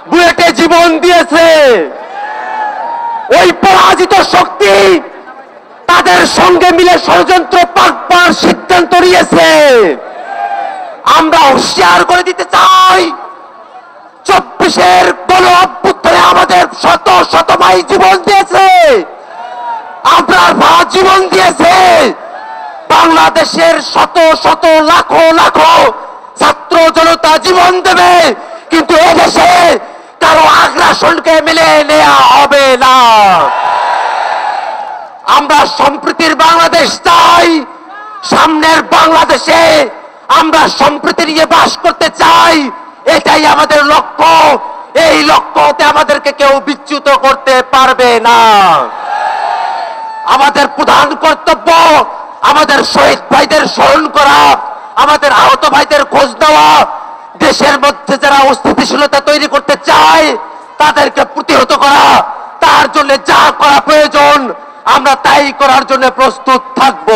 বুয়েটে জীবন দিয়েছে। ওই পরাজিত শক্তি তাদের সঙ্গে মিলে ষড়যন্ত্র পাকবার সিদ্ধান্ত নিয়েছে। আমরা হুঁশিয়ার করে দিতে চাই, 24-এর গণ অভ্যুত্থানে আমাদের শত শত ভাই জীবন দিয়েছে, আপনার মা জীবন দিয়েছে, বাংলাদেশের শত শত লাখো লাখো ছাত্র জনতা জীবন দেবে, কিন্তু এদেশে কারো আগ্রাসনকে মেনে নেওয়া হবে না। আমরা সম্প্রীতির বাংলাদেশ চাই, সামনের বাংলাদেশে আমরা সম্প্রীতি নিয়ে বাস করতে চাই, এটাই আমাদের লক্ষ্য। এই লক্ষ্যতে আমাদেরকে কেউ বিচ্যুত করতে পারবে না। আমাদের প্রধান কর্তব্য আমাদের শহীদ ভাইদের স্মরণ করা, আমাদের আহত ভাইদের খোঁজ দেওয়া, দেশের মধ্যে যারা অস্থিতিশীলতা তৈরি করতে চায় তাদেরকে প্রতিহত করা, তার জন্য যা করা প্রয়োজন আমরা তাই করার জন্য প্রস্তুত থাকব।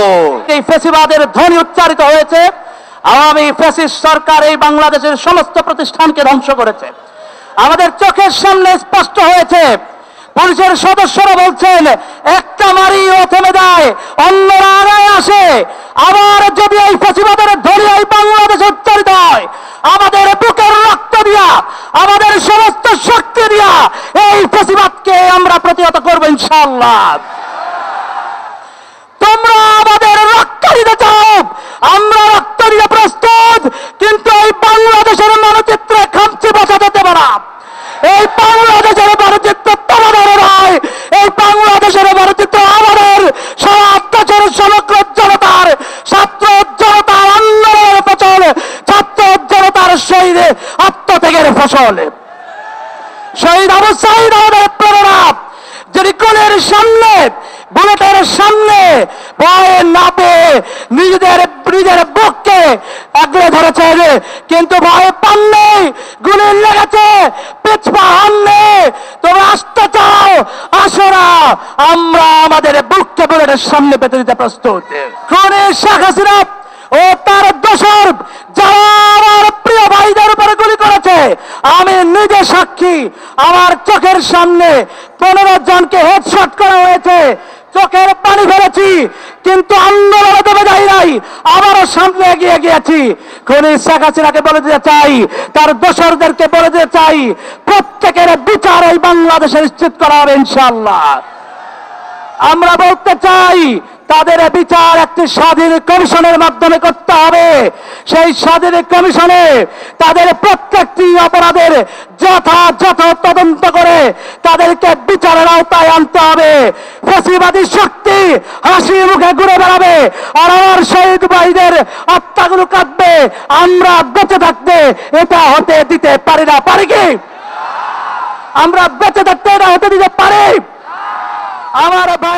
এই ফ্যাসিবাদের ধ্বনি উচ্চারিত হয়েছে। আওয়ামী ফ্যাসিস্ট সরকার এই বাংলাদেশের সমস্ত প্রতিষ্ঠানকে ধ্বংস করেছে। আমাদের চোখের সামনে স্পষ্ট হয়েছে। পুলিশের সদস্যরা বলছেন একটা মারিও থেমে যায়, অন্যরা আগায় আসে। আবার যদি এই ফ্যাসিবাদের ধ্বনি এই বাংলাদেশে উচ্চারিত হয়, আমাদের বুকের রক্ত দিয়া, আমাদের সমস্ত শক্তি দিয়া এই ফ্যাসিবাদকে আমরা প্রতিহত করব ইনশাআল্লাহ। তোমরা আমাদের রক্ত দিতে চাও, আমরা রক্ত দিতে প্রস্তুত, কিন্তু এই বাংলাদেশের মানচিত্রে খামচি বসাতে দেব না। এই বাংলাদেশের মানচিত্র তোমাদের নয়, এই বাংলাদেশের মানচিত্র আমাদের সারা দেশের সমগ্র জনতার, ছাত্র জনতার আন্দোলনের ফসল, ছাত্র জনতার শহীদ আত্মত্যাগের ফসল। শহীদ আবু সাঈদ আমাদের প্রেরণা, যিনি কোলের সামনে, বুলেটের সামনে ভয়ে না পেয়ে নিজের বুককে আগলে ধরেছেন, কিন্তু ভয় পাননি, গুলি লেগেছে, পিছপা হননি। তোমরা আসতে চাও, আসো না, আমরা আমাদের বুককে বুলেটের সামনে পেতে দিতে প্রস্তুত। খুনি শেখ হাসিনা ও তার দোসর যারা আমার প্রিয় ভাইদের উপরে গুলি করেছে, আমি নিজে সাক্ষী। আমার চোখের সামনে 15 জনকে হেডশট করা হয়েছে, চোখের পানি ফেলেছি, কিন্তু আন্দোলনে দেবে যাই নাই, আবারও সামনে এগিয়ে গিয়েছি। খুনি শেখ হাসিনাকে বলে দিতে চাই, তার দোসরদেরকে বলে দিতে চাই, প্রত্যেকের বিচার এই বাংলাদেশে নিশ্চিত করা হবে ইনশাআল্লাহ। আমরা বলতে চাই তাদের বিচার একটি স্বাধীন কমিশনের মাধ্যমে করতে হবে। সেই স্বাধীন কমিশনে তাদের প্রত্যেকটি অপরাধের যথাযথ তদন্ত করে তাদেরকে বিচারের আওতায় আনতে হবে। ফ্যাসিবাদী শক্তি হাসি মুখে ঘুরে বেড়াবে, আর আমার শহীদ ভাইদের আত্মাগুলো কাঁদবে। আমরা বেঁচে থাকতে এটা হতে দিতে পারি না। পারি কি? আমরা বেঁচে থাকতে এটা হতে দিতে পারি? আমার ভাই